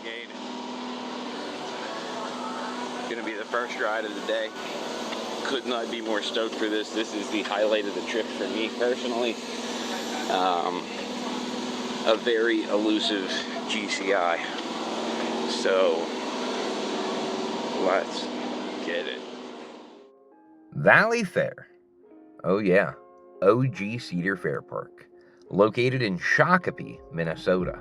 Renegade. Gonna be the first ride of the day. Could not be more stoked for this. This is the highlight of the trip for me personally. A very elusive GCI. So let's get it. Valleyfair. Oh yeah, OG Cedar Fair Park, located in Shakopee, Minnesota.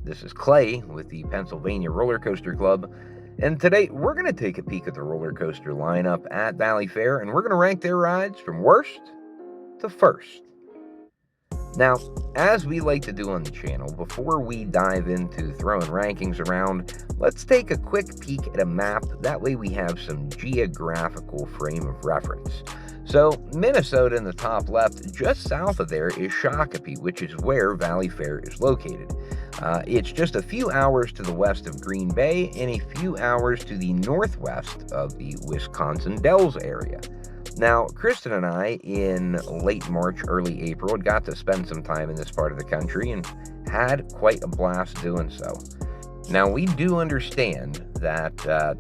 This is Clay with the Pennsylvania Roller Coaster Club, and today we're going to take a peek at the roller coaster lineup at Valleyfair, and we're going to rank their rides from worst to first. Now, as we like to do on the channel, before we dive into throwing rankings around, let's take a quick peek at a map. That way we have some geographical frame of reference. So, Minnesota in the top left, just south of there is Shakopee, which is where Valleyfair is located. It's just a few hours to the west of Green Bay and a few hours to the northwest of the Wisconsin Dells area. Now, Kristen and I, in late March, early April, had got to spend some time in this part of the country and had quite a blast doing so. Now, we do understand that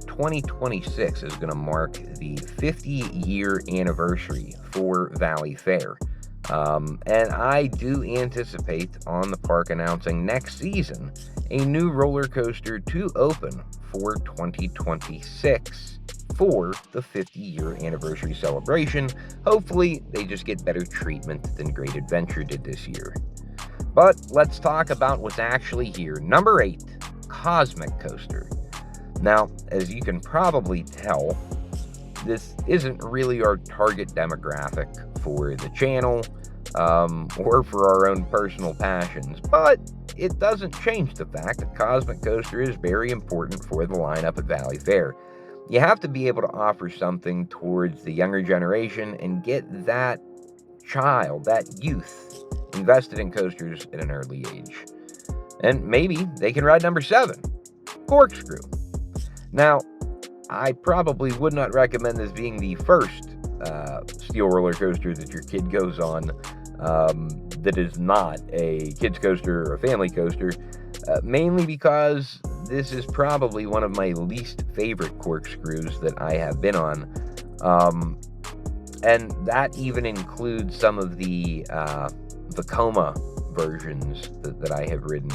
2026 is going to mark the 50-year anniversary for Valleyfair. And I do anticipate on the park announcing next season a new roller coaster to open for 2026 for the 50-year anniversary celebration. Hopefully, they just get better treatment than Great Adventure did this year. But let's talk about what's actually here. Number 8. Cosmic Coaster. Now, as you can probably tell, this isn't really our target demographic for the channel or for our own personal passions, but it doesn't change the fact that Cosmic Coaster is very important for the lineup at Valleyfair. You have to be able to offer something towards the younger generation and get that child, that youth, invested in coasters at an early age. And maybe they can ride number 7, Corkscrew. Now, I probably would not recommend this being the first steel roller coaster that your kid goes on that is not a kid's coaster or a family coaster, mainly because this is probably one of my least favorite corkscrews that I have been on. And that even includes some of the Vekoma versions that I have ridden.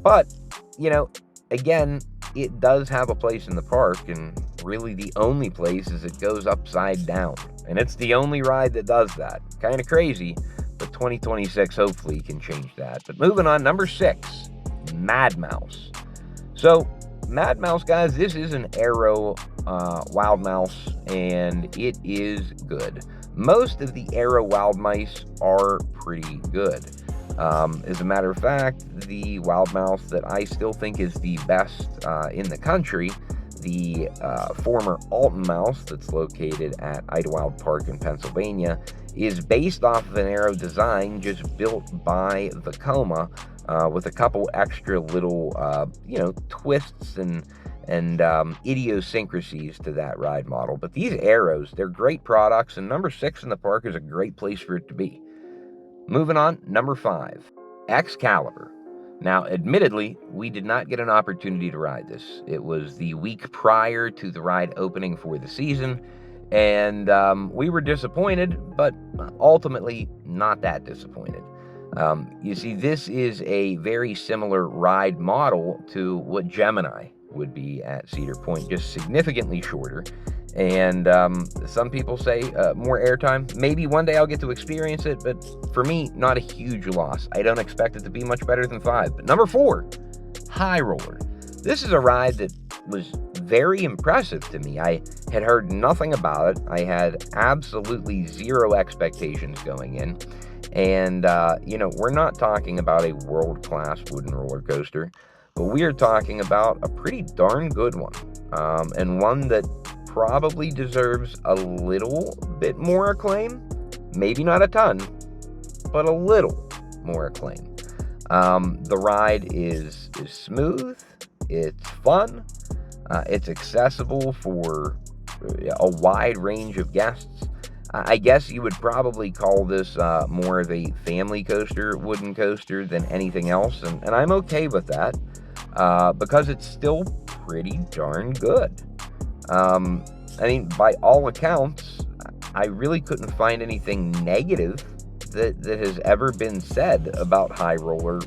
But, you know, again, it does have a place in the park, and really the only place is it goes upside down. And it's the only ride that does that. Kind of crazy, but 2026 hopefully can change that. But moving on, number 6, Mad Mouse. So, Mad Mouse, guys, this is an Aero Wild Mouse, and it is good. Most of the Aero Wild Mice are pretty good. As a matter of fact, the Wild Mouse that I still think is the best in the country, the former Alton Mouse that's located at Idlewild Park in Pennsylvania, is based off of an Aero design just built by Vekoma with a couple extra little, twists and idiosyncrasies to that ride model. But these Aeros, they're great products, and number 6 in the park is a great place for it to be. Moving on, number 5, Excalibur. Now, admittedly, we did not get an opportunity to ride this. It was the week prior to the ride opening for the season, and we were disappointed, but ultimately not that disappointed. You see, this is a very similar ride model to what Gemini would be at Cedar Point, just significantly shorter. And some people say more airtime. Maybe one day I'll get to experience it, but for me, not a huge loss. I don't expect it to be much better than 5. But number 4, High Roller. This is a ride that was very impressive to me. I had heard nothing about it. I had absolutely zero expectations going in. And, we're not talking about a world-class wooden roller coaster, but we are talking about a pretty darn good one, and one that probably deserves a little bit more acclaim. Maybe not a ton, but a little more acclaim. The ride is smooth, it's fun, it's accessible for a wide range of guests. I guess you would probably call this more of a family coaster, wooden coaster, than anything else, and I'm okay with that. because it's still pretty darn good. I mean, by all accounts, I really couldn't find anything negative that has ever been said about High Roller,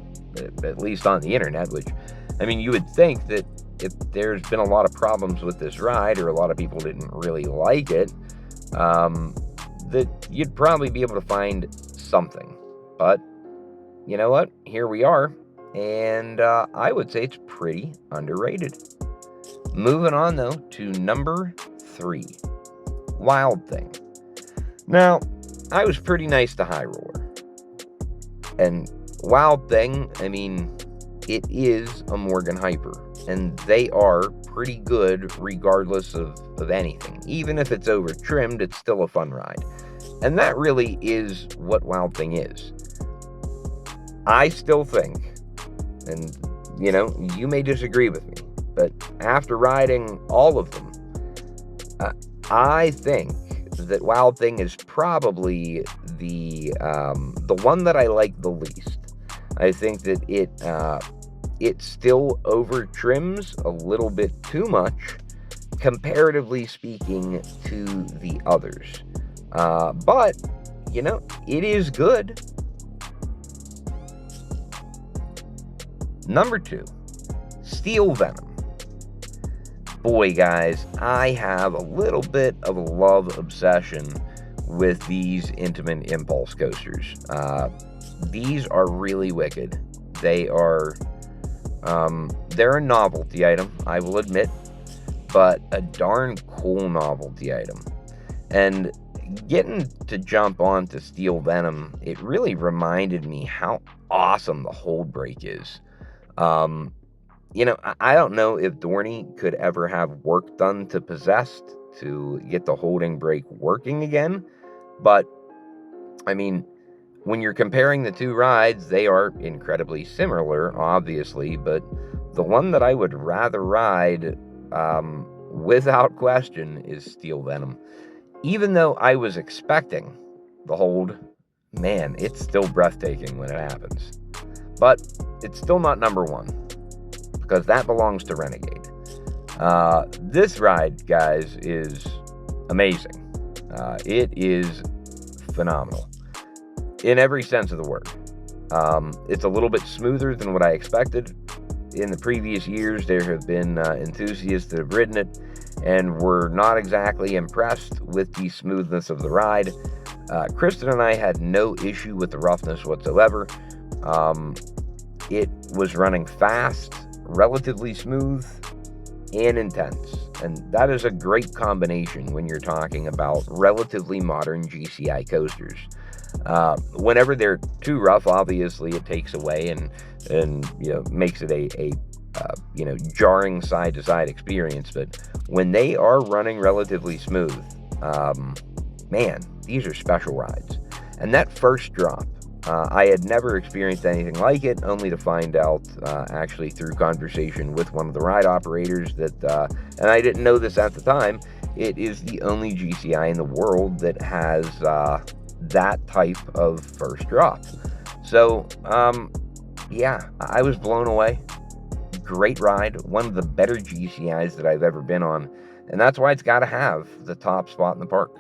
at least on the internet, which, I mean, you would think that if there's been a lot of problems with this ride, or a lot of people didn't really like it, that you'd probably be able to find something. But, you know what? Here we are, and I would say it's pretty underrated. Moving on, though, to number 3, Wild Thing. Now, I was pretty nice to High Roller. And Wild Thing, I mean, it is a Morgan Hyper, and they are pretty good regardless of anything. Even if it's over trimmed, it's still a fun ride. And that really is what Wild Thing is. I still think, and you know, you may disagree with me, but after riding all of them, I think that Wild Thing is probably the one that I like the least. I think that it still over trims a little bit too much, comparatively speaking, to the others. But you know, it is good. Number 2, Steel Venom. Boy, guys, I have a little bit of a love obsession with these Intamin Impulse coasters. These are really wicked. They are, they're a novelty item, I will admit, but a darn cool novelty item. And getting to jump onto Steel Venom, it really reminded me how awesome the hold brake is. You know, I don't know if Dorney could ever have work done to Possessed to get the holding brake working again, but, I mean, when you're comparing the two rides, they are incredibly similar, obviously, but the one that I would rather ride, without question, is Steel Venom. Even though I was expecting the hold, man, it's still breathtaking when it happens. But it's still not number 1, because that belongs to Renegade. This ride, guys, is amazing. It is phenomenal in every sense of the word. It's a little bit smoother than what I expected. In the previous years, there have been enthusiasts that have ridden it and were not exactly impressed with the smoothness of the ride. Kristen and I had no issue with the roughness whatsoever. It was running fast, relatively smooth, and intense. And that is a great combination when you're talking about relatively modern GCI coasters. Whenever they're too rough, obviously it takes away and you know, makes it a you know, jarring side-to-side experience. But when they are running relatively smooth, man, these are special rides. And that first drop, I had never experienced anything like it, only to find out, actually through conversation with one of the ride operators, that, and I didn't know this at the time, it is the only GCI in the world that has that type of first drop. So, yeah, I was blown away. Great ride, one of the better GCIs that I've ever been on, and that's why it's got to have the top spot in the park.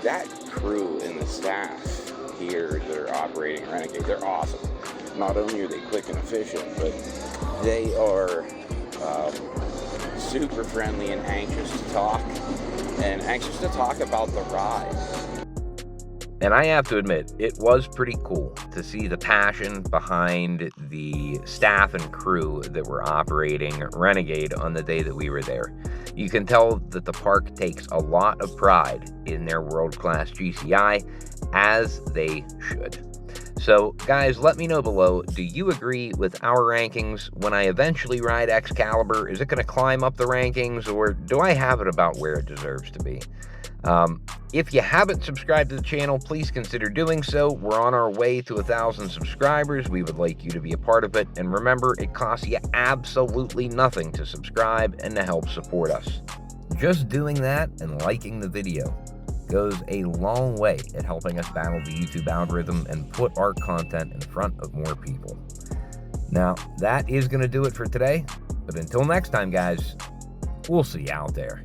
That crew and the staff here that are operating Renegade, they're awesome. Not only are they quick and efficient, but they are super friendly and anxious to talk about the ride. And I have to admit, it was pretty cool to see the passion behind the staff and crew that were operating Renegade on the day that we were there. You can tell that the park takes a lot of pride in their world-class GCI, as they should. So, guys, let me know below, do you agree with our rankings? When I eventually ride Excalibur, is it going to climb up the rankings, or do I have it about where it deserves to be? If you haven't subscribed to the channel, please consider doing so. We're on our way to 1,000 subscribers. We would like you to be a part of it. And remember, it costs you absolutely nothing to subscribe and to help support us. Just doing that and liking the video goes a long way at helping us battle the YouTube algorithm and put our content in front of more people. Now, that is going to do it for today. But until next time, guys, we'll see you out there.